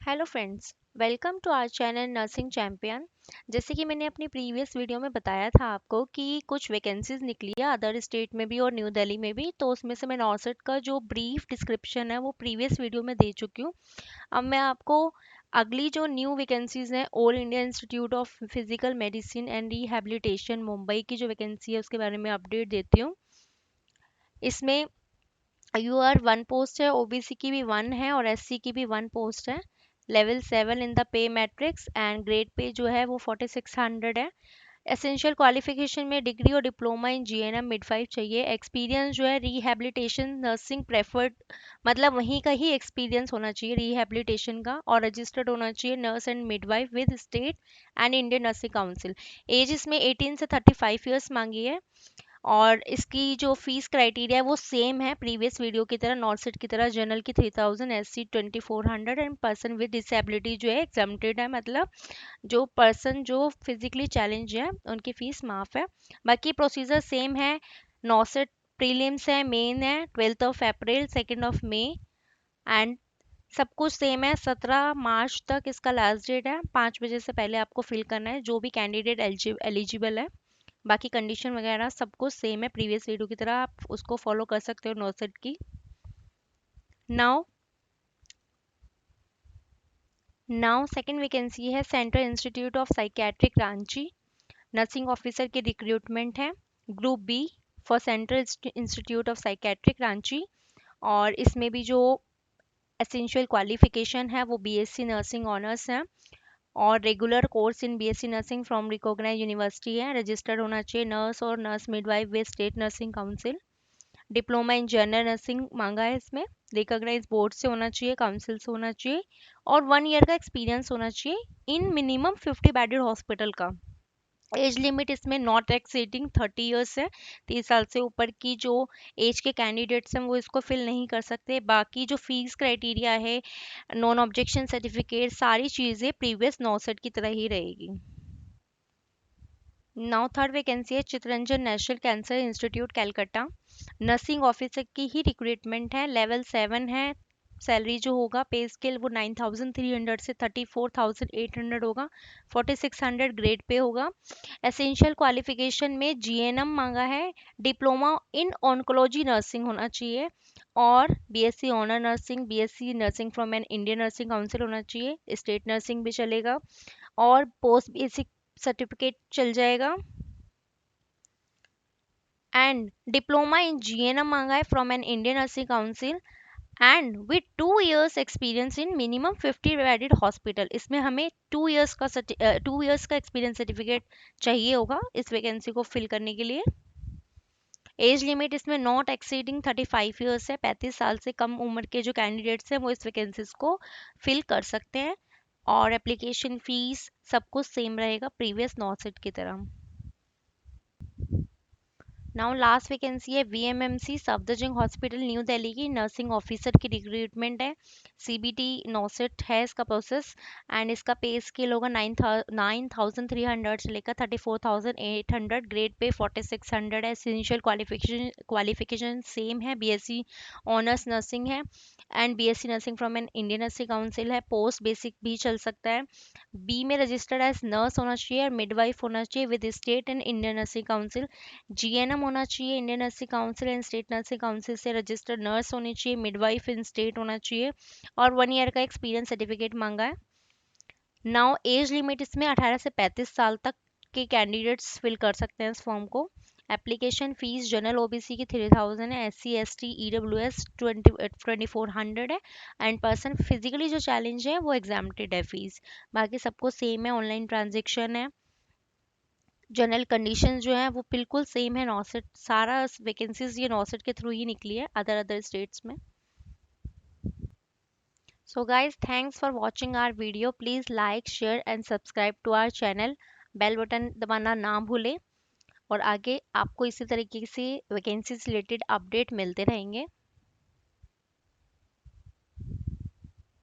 Hello friends, welcome to our channel Nursing Champion. जैसे कि मैंने अपनी प्रीवियस वीडियो में बताया था आपको कि कुछ वैकेंसीज निकली है अदर स्टेट में भी और न्यू दिल्ली में भी, तो उसमें से मैं नॉर्सेट का जो ब्रीफ डिस्क्रिप्शन है वो प्रीवियस वीडियो में दे चुकी हूँ। अब मैं आपको अगली जो न्यू वैकेंसीज हैं all India institute of physical medicine and rehabilitation Mumbai की जो वैकेंसी है उसके बारे में अपडेट देती हूँ। इसमें यूआर वन पोस्ट है, ओबीसी की भी वन है और एससी की भी वन पोस्ट है। Level 7 in the pay matrix and grade pay जो है वो 4600 है। एसेंशियल क्वालिफिकेशन में डिग्री और डिप्लोमा इन जीएनएम मिडवाइफ चाहिए। एक्सपीरियंस जो है रिहैबिलिटेशन नर्सिंग प्रेफर्ड, मतलब वहीं का ही एक्सपीरियंस होना चाहिए रिहैबिलिटेशन का, और रजिस्टर्ड होना चाहिए nurse and midwife with state and Indian Nursing Council. As इसमें 18 से 35 ईयर्स मांगी है। और इसकी जो फीस क्राइटेरिया है वो सेम है प्रीवियस वीडियो की तरह, नॉर्सेट की तरह। जनरल की 3000, SC 2400 and person with disability जो है एग्जम्प्टेड है, मतलब जो पर्सन जो फिजिकली चैलेंज है उनकी फीस माफ है। बाकी प्रोसीजर सेम है। नॉर्सेट प्रीलिम्स है, मेन है 12 अप्रैल, 2 मई एंड सब कुछ सेम है। 17 मार्च तक इसका लास्ट डेट है। 5 बजे से पहले आपको फिल करना है जो भी कैंडिडेट एलिजिबल है। बाकी कंडीशन वगैरह सब कुछ सेम है प्रीवियस वीडियो की तरह, आप उसको फॉलो कर सकते हो नोसेट की। नाउ नाउ सेकंड वैकेंसी है Central Institute of Psychiatric Ranchi. Nursing officer की रिक्रूटमेंट है, group B for Central Institute of Psychiatric Ranchi. और इसमें भी जो एसेंशियल क्वालिफिकेशन है वो बीएससी नर्सिंग ऑनर्स है और regular course in BSc nursing from recognise university है। रजिस्टर्ड होना चाहिए नर्स और nurse midwife with state nursing council. Diploma in general nursing मांगा है इसमें। रिकॉग्नाइज बोर्ड से होना चाहिए, काउंसिल से होना चाहिए और 1 ईयर का एक्सपीरियंस होना चाहिए इन मिनिमम 50 बेडेड हॉस्पिटल का। एज लिमिट इसमें नॉट एक्सीडिंग 30 ईयर्स है। 30 साल से ऊपर की जो एज के कैंडिडेट्स हैं वो इसको फिल नहीं कर सकते। बाकी जो फीस क्राइटेरिया है, नॉन ऑब्जेक्शन सर्टिफिकेट, सारी चीज़ें प्रीवियस नॉसेट की तरह ही रहेगी। नाउ थर्ड वैकेंसी है Chittaranjan National Cancer Institute Calcutta. Nursing officer की ही रिक्रूटमेंट है, लेवल 7 है। सैलरी जो होगा पे स्केल वो 9300 से 34,800 होगा। 4600 ग्रेड पे होगा। एसेंशियल क्वालिफिकेशन में जीएनएम मांगा है। डिप्लोमा इन ऑन्कोलॉजी नर्सिंग होना चाहिए और BSc honour nursing, BSc nursing from an Indian Nursing Council होना चाहिए। स्टेट नर्सिंग भी चलेगा और पोस्ट बेसिक सर्टिफिकेट चल जाएगा। एंड डिप्लोमा इन जीएनएम मांगा है from an Indian Nursing council and with 2 years experience in minimum 50 bedded hospital. इसमें हमें 2 इयर्स का एक्सपीरियंस सर्टिफिकेट चाहिए होगा इस वैकेंसी को फिल करने के लिए। एज लिमिट इसमें नॉट एक्सीडिंग 35 ईयर्स है। 35 साल से कम उम्र के जो कैंडिडेट्स हैं वो इस वैकेंसीज को फिल कर सकते हैं। और एप्लीकेशन फीस सब कुछ सेम रहेगा प्रीवियस नॉर्सेट की तरह। नाउ लास्ट वैकेंसी है VMMC Safdarjung hospital new Delhi की नर्सिंग ऑफिसर की रिक्रूटमेंट है। सीबीटी नॉसेट है इसका प्रोसेस एंड इसका पे स्केल होगा 9,300 से लेकर 34,800। ग्रेड पे 4600 है। एसेंशियल क्वालिफिकेशन सेम है, बीएससी ऑनर्स नर्सिंग है and BSc nursing from an Indian Nursing council है। पोस्ट बेसिक भी चल सकता है। बी में रजिस्टर्ड एज नर्स होना चाहिए और मिडवाइफ होना चाहिए with state and Indian Nursing council. GNM होना चाहिए Indian Nursing council and state nursing council से। रजिस्टर्ड नर्स होनी चाहिए, मिडवाइफ इन स्टेट होना चाहिए और 1 ईयर का एक्सपीरियंस सर्टिफिकेट मांगा है। नाउ एज लिमिट इसमें 18 से 35 साल तक के कैंडिडेट्स फिल कर सकते हैं इस फॉर्म को। एप्लीकेशन फीस जनरल ओबीसी की 3000 है, एससी एसटी ईडब्ल्यूएस 2400 है एंड पर्सन फिजिकली जो चैलेंज है वो एग्जाम्प्टेड है फीस। बाकी सबको सेम है, ऑनलाइन ट्रांजेक्शन है। जनरल कंडीशंस जो है वो बिल्कुल सेम है। नॉसेट सारा वैकेंसीज ये नॉसेट के थ्रू ही निकली है अदर अदर स्टेट्स में। So guys, thanks for watching our video. Please like share and subscribe to our channel. Bell button दबाना ना भूलें और आगे आपको इसी तरीके से वैकेंसीज रिलेटेड अपडेट मिलते रहेंगे।